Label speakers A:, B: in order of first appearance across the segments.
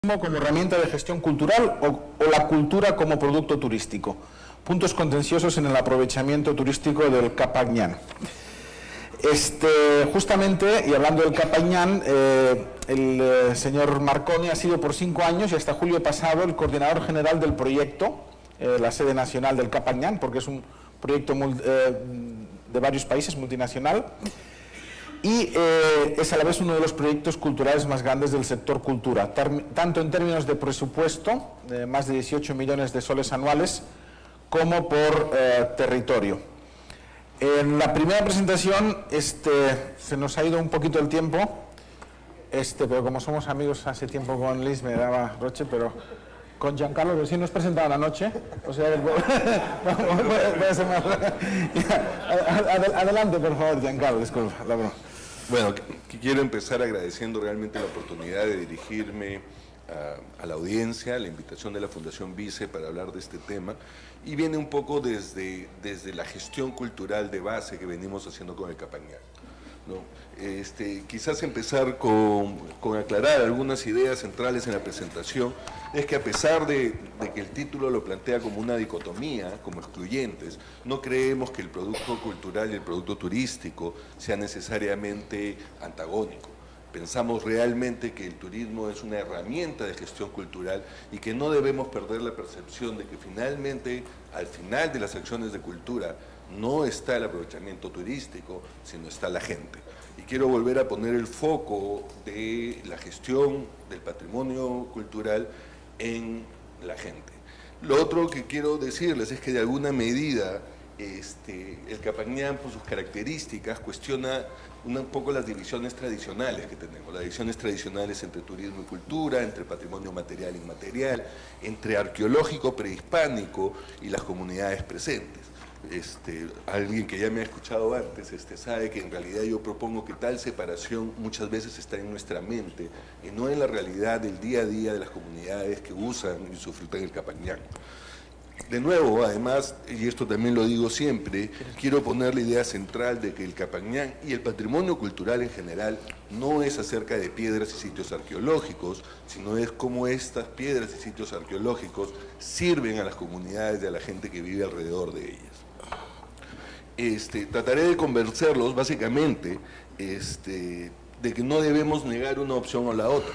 A: Como herramienta de gestión cultural o la cultura como producto turístico. Puntos contenciosos en el aprovechamiento turístico del Capañán. Justamente, y hablando del Capañán, el señor Marconi ha sido por 5 años y hasta julio pasado el coordinador general del proyecto, la sede nacional del Capañán, porque es un proyecto de varios países, multinacional. Y es a la vez uno de los proyectos culturales más grandes del sector cultura, tanto en términos de presupuesto, de más de 18 millones de soles anuales, como por territorio. En la primera presentación se nos ha ido un poquito el tiempo, pero como somos amigos hace tiempo con Liz, me daba roche, pero con Giancarlo, que sí nos presentaban anoche, o sea, voy a ser más... Adelante, por favor, Giancarlo, disculpa, la broma.
B: Bueno, quiero empezar agradeciendo realmente la oportunidad de dirigirme a la audiencia, la invitación de la Fundación Vice para hablar de este tema, y viene un poco desde la gestión cultural de base que venimos haciendo con el Capañán, ¿no? Quizás empezar con aclarar algunas ideas centrales en la presentación. Es que a pesar de que el título lo plantea como una dicotomía, como excluyentes, no creemos que el producto cultural y el producto turístico sea necesariamente antagónico. Pensamos realmente que el turismo es una herramienta de gestión cultural y que no debemos perder la percepción de que finalmente, al final de las acciones de cultura, no está el aprovechamiento turístico, sino está la gente. Y quiero volver a poner el foco de la gestión del patrimonio cultural en la gente. Lo otro que quiero decirles es que de alguna medida el Capañán, por sus características, cuestiona un poco las divisiones tradicionales que tenemos, las divisiones tradicionales entre turismo y cultura, entre patrimonio material e inmaterial, entre arqueológico prehispánico y las comunidades presentes. Alguien que ya me ha escuchado antes sabe que en realidad yo propongo que tal separación muchas veces está en nuestra mente y no en la realidad del día a día de las comunidades que usan y disfrutan el Capañán. De nuevo, además, y esto también lo digo siempre, quiero poner la idea central de que el Capañán y el patrimonio cultural en general no es acerca de piedras y sitios arqueológicos, sino es cómo estas piedras y sitios arqueológicos sirven a las comunidades y a la gente que vive alrededor de ellas. Trataré de convencerlos básicamente de que no debemos negar una opción o la otra.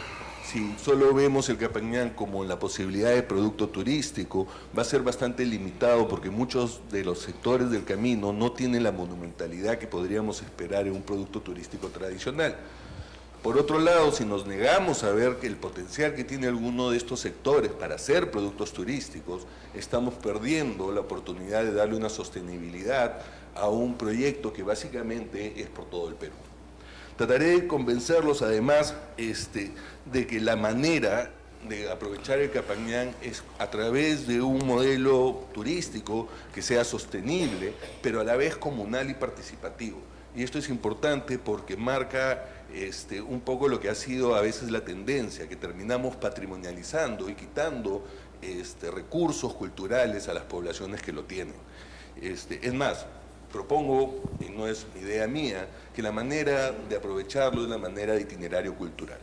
B: Si solo vemos el Capañán como la posibilidad de producto turístico, va a ser bastante limitado porque muchos de los sectores del camino no tienen la monumentalidad que podríamos esperar en un producto turístico tradicional. Por otro lado, si nos negamos a ver que el potencial que tiene alguno de estos sectores para hacer productos turísticos, estamos perdiendo la oportunidad de darle una sostenibilidad a un proyecto que básicamente es por todo el Perú. Trataré de convencerlos además de que la manera de aprovechar el Capañán es a través de un modelo turístico que sea sostenible, pero a la vez comunal y participativo. Y esto es importante porque marca un poco lo que ha sido a veces la tendencia, que terminamos patrimonializando y quitando recursos culturales a las poblaciones que lo tienen. Es más, propongo, y no es idea mía, que la manera de aprovecharlo es la manera de itinerario cultural.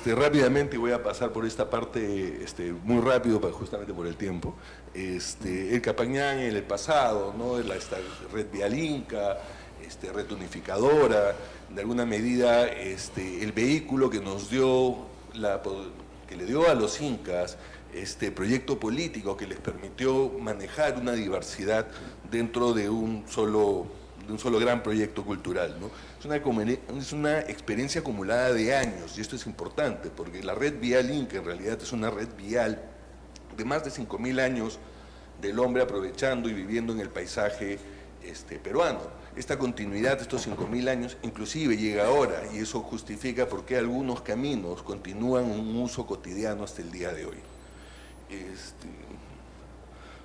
B: Rápidamente voy a pasar por esta parte muy rápido, justamente por el tiempo. El Capañán en el pasado, ¿no? Esta red vial inca, red unificadora, de alguna medida el vehículo que nos dio, que le dio a los incas proyecto político que les permitió manejar una diversidad dentro de un solo gran proyecto cultural, ¿no? Es una experiencia acumulada de años, y esto es importante porque la red vial inca en realidad es una red vial de más de 5.000 años del hombre aprovechando y viviendo en el paisaje peruano. Esta continuidad de estos 5.000 años inclusive llega ahora, y eso justifica por qué algunos caminos continúan un uso cotidiano hasta el día de hoy.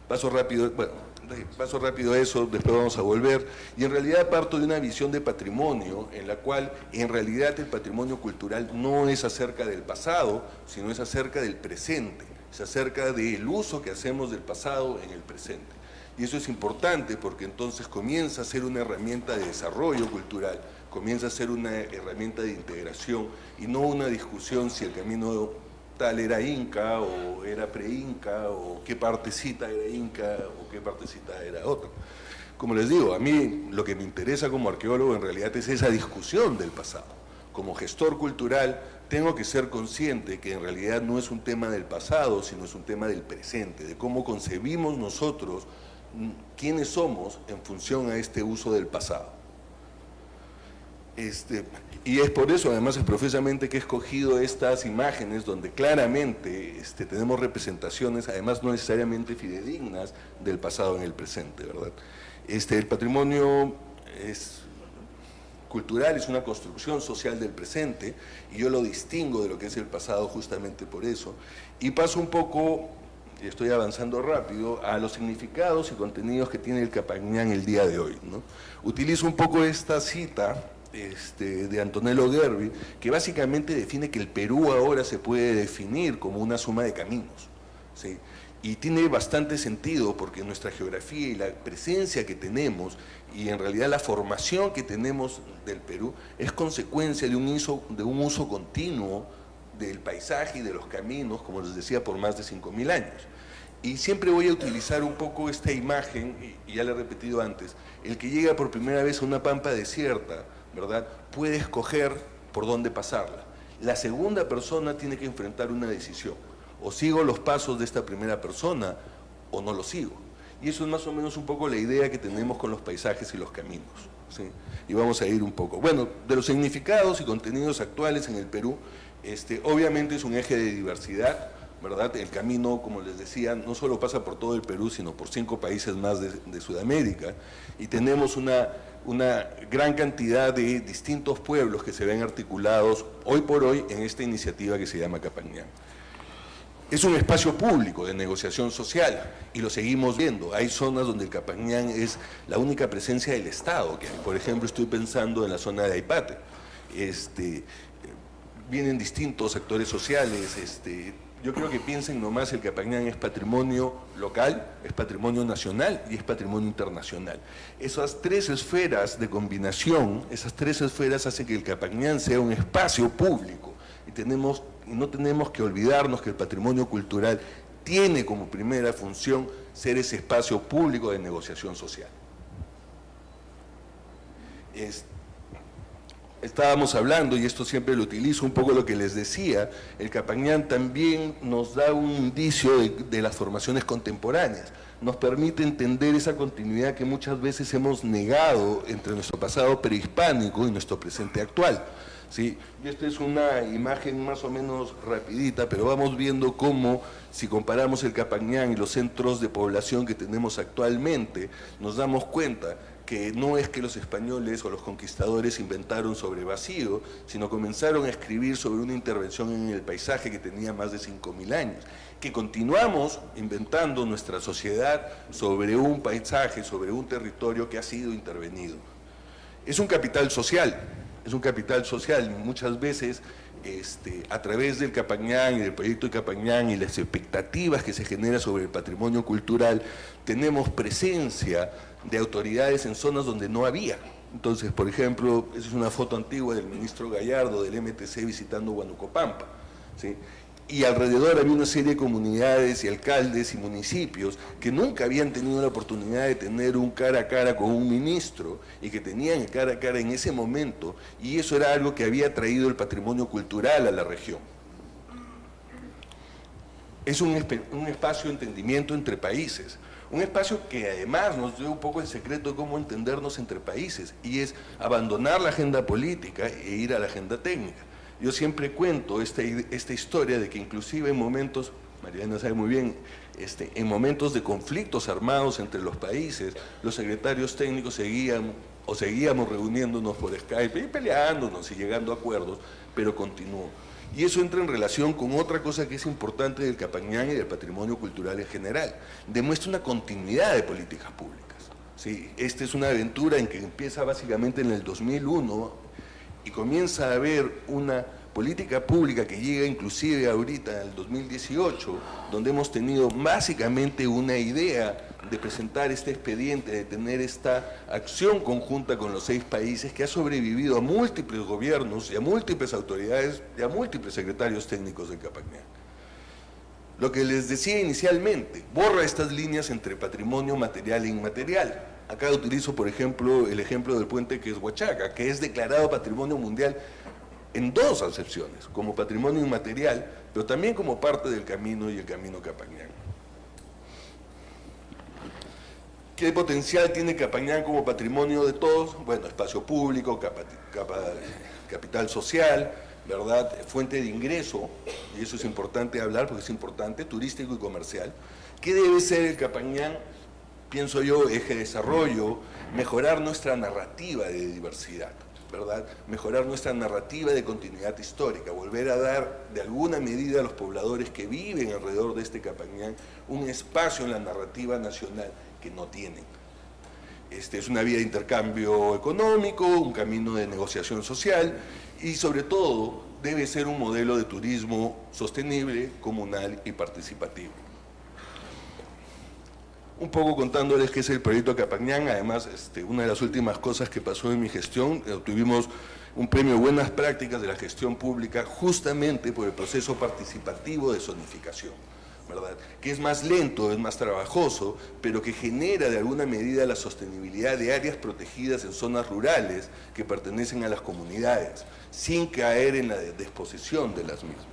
B: Paso rápido eso, después vamos a volver, y en realidad parto de una visión de patrimonio en la cual en realidad el patrimonio cultural no es acerca del pasado, sino es acerca del presente, es acerca del uso que hacemos del pasado en el presente. Y eso es importante porque entonces comienza a ser una herramienta de desarrollo cultural, comienza a ser una herramienta de integración y no una discusión si el camino tal era inca o era pre-inca o qué partecita era inca o qué partecita era otra. Como les digo, a mí lo que me interesa como arqueólogo en realidad es esa discusión del pasado. Como gestor cultural tengo que ser consciente que en realidad no es un tema del pasado, sino es un tema del presente, de cómo concebimos nosotros quiénes somos en función a este uso del pasado. Y es por eso, además, es profusamente que he escogido estas imágenes donde claramente tenemos representaciones, además no necesariamente fidedignas, del pasado en el presente, ¿verdad? El patrimonio cultural es una construcción social del presente y yo lo distingo de lo que es el pasado justamente por eso. Y paso un poco, y estoy avanzando rápido, a los significados y contenidos que tiene el Capañán el día de hoy, ¿no? Utilizo un poco esta cita de Antonello Gervi, que básicamente define que el Perú ahora se puede definir como una suma de caminos, ¿sí? Y tiene bastante sentido porque nuestra geografía y la presencia que tenemos y en realidad la formación que tenemos del Perú es consecuencia de un uso continuo del paisaje y de los caminos, como les decía, por más de 5.000 años. Y siempre voy a utilizar un poco esta imagen, y ya la he repetido antes, el que llega por primera vez a una pampa desierta, ¿verdad?, puede escoger por dónde pasarla. La segunda persona tiene que enfrentar una decisión. O sigo los pasos de esta primera persona o no los sigo. Y eso es más o menos un poco la idea que tenemos con los paisajes y los caminos, ¿sí? Y vamos a ir un poco. Bueno, de los significados y contenidos actuales en el Perú, obviamente es un eje de diversidad, ¿verdad? El camino, como les decía, no solo pasa por todo el Perú, sino por 5 países más de Sudamérica, y tenemos una gran cantidad de distintos pueblos que se ven articulados hoy por hoy en esta iniciativa que se llama Capañán. Es un espacio público de negociación social y lo seguimos viendo. Hay zonas donde el Capañán es la única presencia del Estado, que por ejemplo estoy pensando en la zona de Aipate. Vienen distintos actores sociales. Yo creo que piensen nomás, el Capañán es patrimonio local, es patrimonio nacional y es patrimonio internacional. Esas 3 esferas de combinación, esas 3 esferas hacen que el Capañán sea un espacio público. Y no tenemos que olvidarnos que el patrimonio cultural tiene como primera función ser ese espacio público de negociación social. Estábamos hablando, y esto siempre lo utilizo, un poco lo que les decía, el Capañán también nos da un indicio de las formaciones contemporáneas, nos permite entender esa continuidad que muchas veces hemos negado entre nuestro pasado prehispánico y nuestro presente actual. ¿Sí? Y esta es una imagen más o menos rapidita, pero vamos viendo cómo, si comparamos el Capañán y los centros de población que tenemos actualmente, nos damos cuenta que no es que los españoles o los conquistadores inventaron sobre vacío, sino comenzaron a escribir sobre una intervención en el paisaje que tenía más de 5.000 años, que continuamos inventando nuestra sociedad sobre un paisaje, sobre un territorio que ha sido intervenido. Es un capital social. Es un capital social, y muchas veces a través del Capañán y del proyecto de Capañán y las expectativas que se generan sobre el patrimonio cultural, tenemos presencia de autoridades en zonas donde no había. Entonces, por ejemplo, esa es una foto antigua del ministro Gallardo del MTC visitando Huanucopampa, ¿sí? Y alrededor había una serie de comunidades y alcaldes y municipios que nunca habían tenido la oportunidad de tener un cara a cara con un ministro y que tenían el cara a cara en ese momento, y eso era algo que había traído el patrimonio cultural a la región. Es un espacio de entendimiento entre países, un espacio que además nos dio un poco el secreto de cómo entendernos entre países, y es abandonar la agenda política e ir a la agenda técnica. Yo siempre cuento esta historia de que inclusive en momentos, Mariana sabe muy bien, en momentos de conflictos armados entre los países, los secretarios técnicos seguíamos reuniéndonos por Skype y peleándonos y llegando a acuerdos, pero continuó. Y eso entra en relación con otra cosa que es importante del Capañán y del patrimonio cultural en general. Demuestra una continuidad de políticas públicas, ¿sí? Esta es una aventura en que empieza básicamente en el 2001, y comienza a haber una política pública que llega inclusive ahorita en el 2018, donde hemos tenido básicamente una idea de presentar este expediente, de tener esta acción conjunta con los 6 países que ha sobrevivido a múltiples gobiernos y a múltiples autoridades y a múltiples secretarios técnicos del Capacñán. Lo que les decía inicialmente, borra estas líneas entre patrimonio material e inmaterial. Acá utilizo, por ejemplo, el ejemplo del puente que es Huachaca, que es declarado patrimonio mundial en 2 acepciones, como patrimonio inmaterial, pero también como parte del camino y el camino Capacñán. ¿Qué potencial tiene Capacñán como patrimonio de todos? Bueno, espacio público, capital social, ¿verdad? Fuente de ingreso, y eso es importante hablar porque es importante, turístico y comercial. ¿Qué debe ser el Capacñán? Pienso yo, eje de desarrollo, mejorar nuestra narrativa de diversidad, ¿verdad? Mejorar nuestra narrativa de continuidad histórica, volver a dar de alguna medida a los pobladores que viven alrededor de este Capacñán un espacio en la narrativa nacional que no tienen. Es una vía de intercambio económico, un camino de negociación social y sobre todo debe ser un modelo de turismo sostenible, comunal y participativo. Un poco contándoles qué es el proyecto Capacñán. Además, una de las últimas cosas que pasó en mi gestión, obtuvimos un premio Buenas Prácticas de la Gestión Pública justamente por el proceso participativo de zonificación, ¿verdad? Que es más lento, es más trabajoso, pero que genera de alguna medida la sostenibilidad de áreas protegidas en zonas rurales que pertenecen a las comunidades, sin caer en la disposición de las mismas.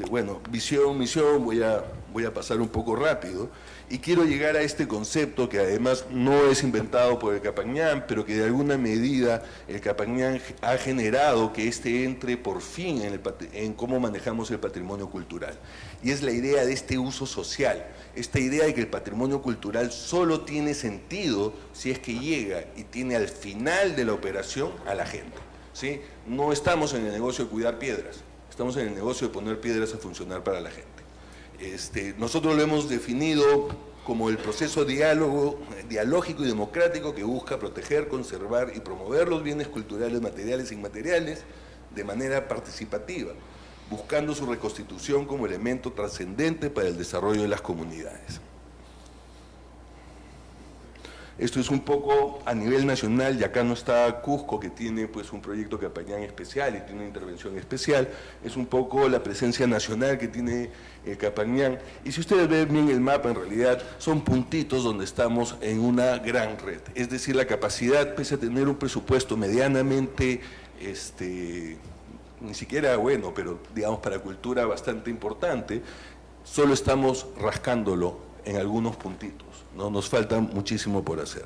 B: Bueno, visión, misión, voy a pasar un poco rápido y quiero llegar a este concepto que además no es inventado por el Capacñán, pero que de alguna medida el Capacñán ha generado que entre por fin en cómo manejamos el patrimonio cultural. Y es la idea de este uso social, esta idea de que el patrimonio cultural solo tiene sentido si es que llega y tiene al final de la operación a la gente, ¿sí? No estamos en el negocio de cuidar piedras. Estamos en el negocio de poner piedras a funcionar para la gente. Nosotros lo hemos definido como el proceso dialógico y democrático que busca proteger, conservar y promover los bienes culturales, materiales e inmateriales de manera participativa, buscando su reconstitución como elemento trascendente para el desarrollo de las comunidades. Esto es un poco a nivel nacional, y acá no está Cusco, que tiene pues un proyecto Capacñán especial y tiene una intervención especial, es un poco la presencia nacional que tiene el Capacñán. Y si ustedes ven bien el mapa, en realidad son puntitos donde estamos en una gran red. Es decir, la capacidad, pese a tener un presupuesto medianamente, ni siquiera bueno, pero digamos para cultura bastante importante, solo estamos rascándolo en algunos puntitos. ¿No? Nos falta muchísimo por hacer.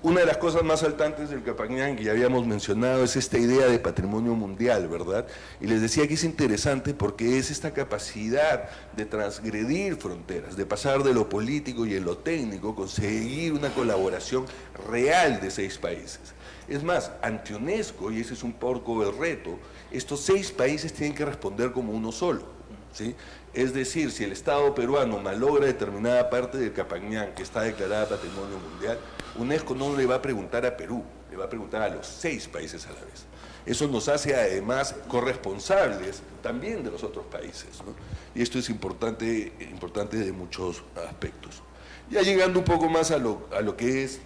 B: Una de las cosas más saltantes del Capacñán que ya habíamos mencionado es esta idea de patrimonio mundial, ¿verdad? Y les decía que es interesante porque es esta capacidad de transgredir fronteras, de pasar de lo político y en lo técnico, conseguir una colaboración real de 6 países. Es más, ante UNESCO, y ese es un poco el reto, estos 6 países tienen que responder como uno solo, ¿sí? Es decir, si el Estado peruano malogra determinada parte del Capacñán que está declarada Patrimonio Mundial, UNESCO no le va a preguntar a Perú, le va a preguntar a los 6 países a la vez. Eso nos hace además corresponsables también de los otros países, ¿no? Y esto es importante de muchos aspectos. Ya llegando un poco más a lo que es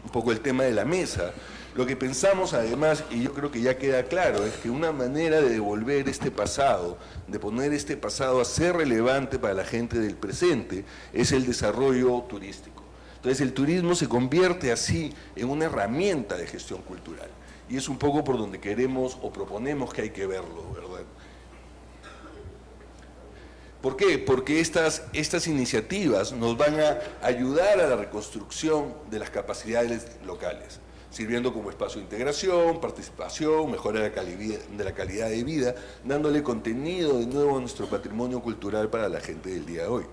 B: un poco el tema de la mesa, lo que pensamos además, y yo creo que ya queda claro, es que una manera de devolver este pasado, de poner este pasado a ser relevante para la gente del presente, es el desarrollo turístico. Entonces el turismo se convierte así en una herramienta de gestión cultural, y es un poco por donde queremos o proponemos que hay que verlo, ¿verdad? ¿Por qué? Porque estas iniciativas nos van a ayudar a la reconstrucción de las capacidades locales, sirviendo como espacio de integración, participación, mejora de la calidad de vida, dándole contenido de nuevo a nuestro patrimonio cultural para la gente del día de hoy.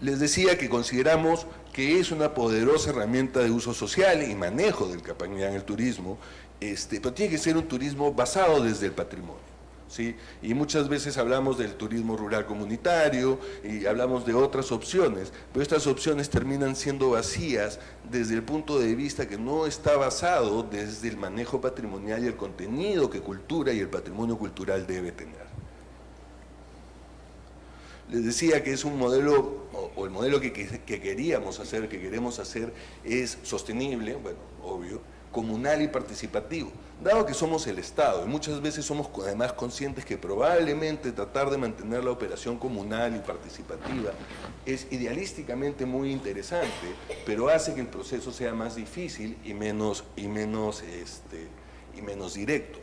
B: Les decía que consideramos que es una poderosa herramienta de uso social y manejo del Capacñán, el turismo, pero tiene que ser un turismo basado desde el patrimonio. ¿Sí? Y muchas veces hablamos del turismo rural comunitario y hablamos de otras opciones, pero estas opciones terminan siendo vacías desde el punto de vista que no está basado desde el manejo patrimonial y el contenido que cultura y el patrimonio cultural debe tener. Les decía que es un modelo, o el modelo que queríamos hacer, que queremos hacer, es sostenible, bueno, obvio, comunal y participativo, dado que somos el Estado, y muchas veces somos además conscientes que probablemente tratar de mantener la operación comunal y participativa es idealísticamente muy interesante, pero hace que el proceso sea más difícil y menos directo.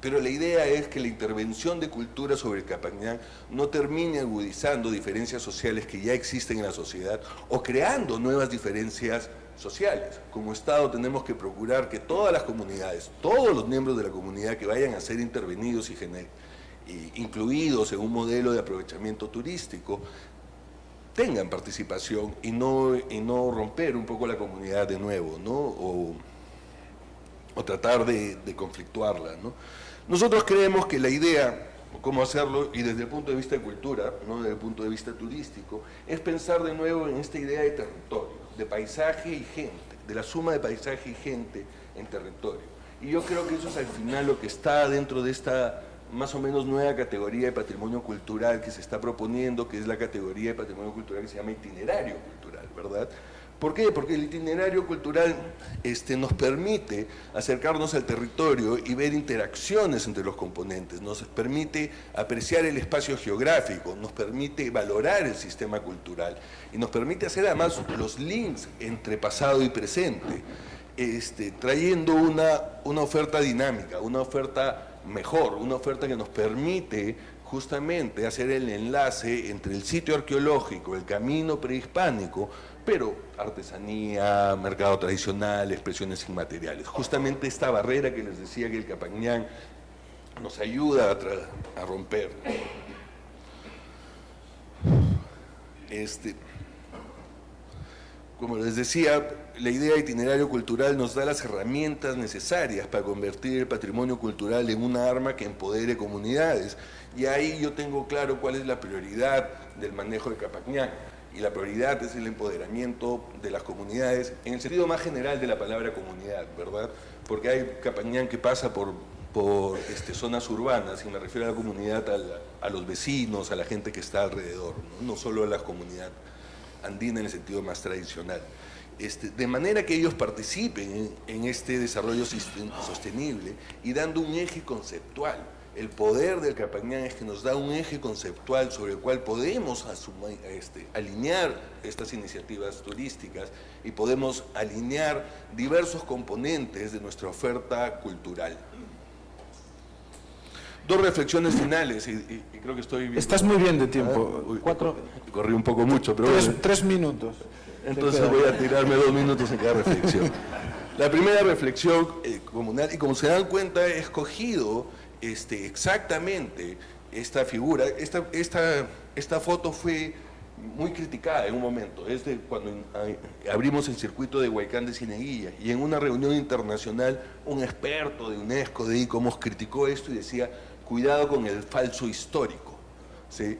B: Pero la idea es que la intervención de cultura sobre el Capañán no termine agudizando diferencias sociales que ya existen en la sociedad o creando nuevas diferencias sociales. Como Estado tenemos que procurar que todas las comunidades, todos los miembros de la comunidad que vayan a ser intervenidos y incluidos en un modelo de aprovechamiento turístico, tengan participación y no romper un poco la comunidad de nuevo, ¿no? O tratar de conflictuarla, ¿no? Nosotros creemos que la idea, cómo hacerlo, y desde el punto de vista de cultura, no desde el punto de vista turístico, es pensar de nuevo en esta idea de territorio, de paisaje y gente, de la suma de paisaje y gente en territorio. Y yo creo que eso es al final lo que está dentro de esta más o menos nueva categoría de patrimonio cultural que se está proponiendo, que es la categoría de patrimonio cultural que se llama itinerario cultural, ¿verdad? ¿Por qué? Porque el itinerario cultural nos permite acercarnos al territorio y ver interacciones entre los componentes, nos permite apreciar el espacio geográfico, nos permite valorar el sistema cultural y nos permite hacer además los links entre pasado y presente, trayendo una oferta dinámica, una oferta mejor, una oferta que nos permite justamente hacer el enlace entre el sitio arqueológico, el camino prehispánico, pero artesanía, mercado tradicional, expresiones inmateriales. Justamente esta barrera que les decía que el Capañán nos ayuda a romper. Como les decía, la idea de itinerario cultural nos da las herramientas necesarias para convertir el patrimonio cultural en una arma que empodere comunidades. Y ahí yo tengo claro cuál es la prioridad del manejo de Capañán. Y la prioridad es el empoderamiento de las comunidades, en el sentido más general de la palabra comunidad, ¿verdad? Porque hay Capañán que pasa por zonas urbanas, y me refiero a la comunidad, a los vecinos, a la gente que está alrededor, no solo a la comunidad andina en el sentido más tradicional. De manera que ellos participen en este desarrollo sostenible y dando un eje conceptual. El poder del Capañán es que nos da un eje conceptual sobre el cual podemos alinear estas iniciativas turísticas y podemos alinear diversos componentes de nuestra oferta cultural. Dos reflexiones finales, y creo que estoy bien.
A: Estás muy bien de tiempo.
B: Corrí un poco mucho, pero bueno.
A: 3 minutos.
B: Entonces voy a tirarme 2 minutos en cada reflexión. La primera reflexión comunal, y como se dan cuenta, he escogido exactamente esta figura. Esta foto fue muy criticada en un momento, es de cuando abrimos el circuito de Huaycán de Cieneguilla, y en una reunión internacional un experto de UNESCO, de ICOMOS, criticó esto y decía, cuidado con el falso histórico, ¿sí?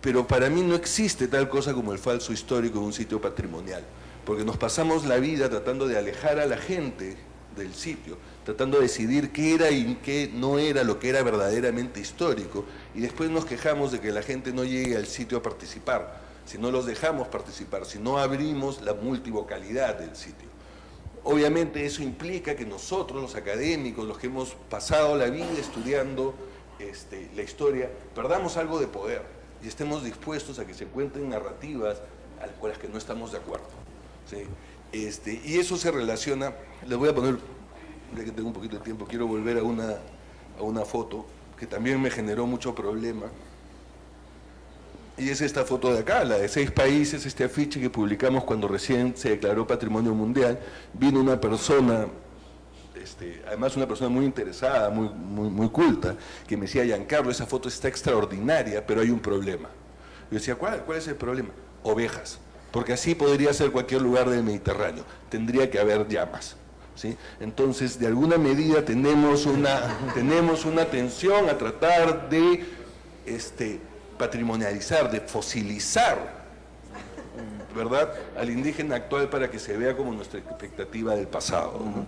B: Pero para mí no existe tal cosa como el falso histórico en un sitio patrimonial, porque nos pasamos la vida tratando de alejar a la gente del sitio, tratando de decidir qué era y qué no era lo que era verdaderamente histórico, y después nos quejamos de que la gente no llegue al sitio a participar, si no los dejamos participar, si no abrimos la multivocalidad del sitio. Obviamente eso implica que nosotros, los académicos, los que hemos pasado la vida estudiando la historia, perdamos algo de poder y estemos dispuestos a que se encuentren narrativas con las que no estamos de acuerdo, ¿sí? Y eso se relaciona, les voy a poner, ya que tengo un poquito de tiempo, quiero volver a una foto que también me generó mucho problema, y es esta foto de acá, la de 6 países, este afiche que publicamos cuando recién se declaró Patrimonio Mundial. Vino una persona, además una persona muy interesada, muy culta, que me decía, Giancarlo, esa foto está extraordinaria, pero hay un problema. Yo decía, ¿cuál es el problema? Ovejas, porque así podría ser cualquier lugar del Mediterráneo, tendría que haber llamas, ¿sí? Entonces, de alguna medida tenemos una tensión a tratar de patrimonializar, de fosilizar, ¿verdad?, al indígena actual para que se vea como nuestra expectativa del pasado, ¿no?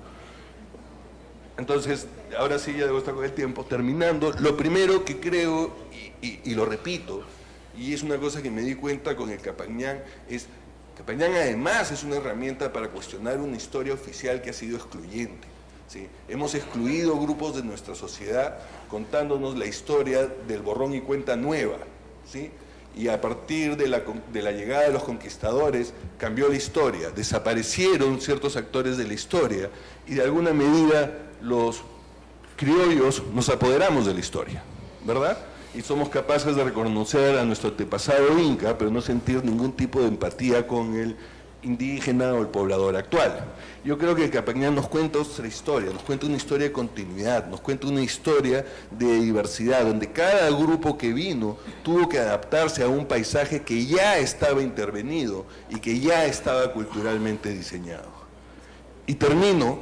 B: Entonces, ahora sí, ya debo estar con el tiempo, terminando, lo primero que creo, y lo repito, y es una cosa que me di cuenta con el Capañán, Capañán además es una herramienta para cuestionar una historia oficial que ha sido excluyente. ¿Sí? Hemos excluido grupos de nuestra sociedad contándonos la historia del borrón y cuenta nueva, ¿sí? Y a partir de la llegada de los conquistadores cambió la historia, desaparecieron ciertos actores de la historia y de alguna medida los criollos nos apoderamos de la historia, ¿verdad? Y somos capaces de reconocer a nuestro antepasado inca, pero no sentir ningún tipo de empatía con el indígena o el poblador actual. Yo creo que el Capañán nos cuenta otra historia, nos cuenta una historia de continuidad, nos cuenta una historia de diversidad, donde cada grupo que vino tuvo que adaptarse a un paisaje que ya estaba intervenido y que ya estaba culturalmente diseñado. Y termino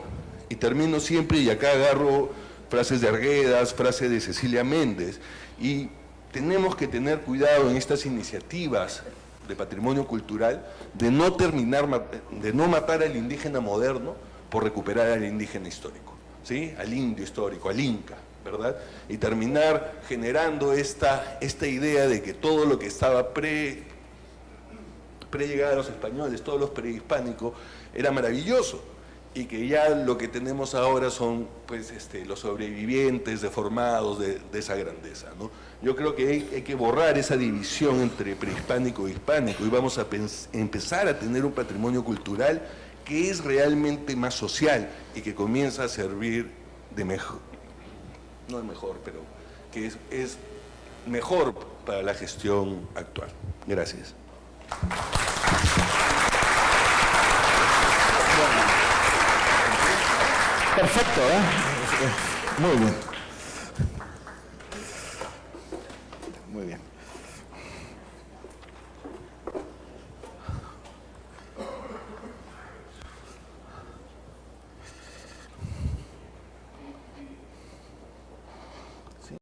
B: siempre, y acá agarro frases de Arguedas, frases de Cecilia Méndez, y tenemos que tener cuidado en estas iniciativas de patrimonio cultural, de no matar al indígena moderno por recuperar al indígena histórico, ¿sí? Al indio histórico, al inca, ¿verdad? Y terminar generando esta idea de que todo lo que estaba pre-llegada a los españoles, todos los prehispánicos, era maravilloso, y que ya lo que tenemos ahora son pues, los sobrevivientes deformados de esa grandeza, ¿no? Yo creo que hay que borrar esa división entre prehispánico e hispánico y vamos a empezar a tener un patrimonio cultural que es realmente más social y que comienza a servir de mejor, no es mejor, pero que es mejor para la gestión actual. Gracias.
A: Perfecto, ¿eh? Muy bien. Muy bien.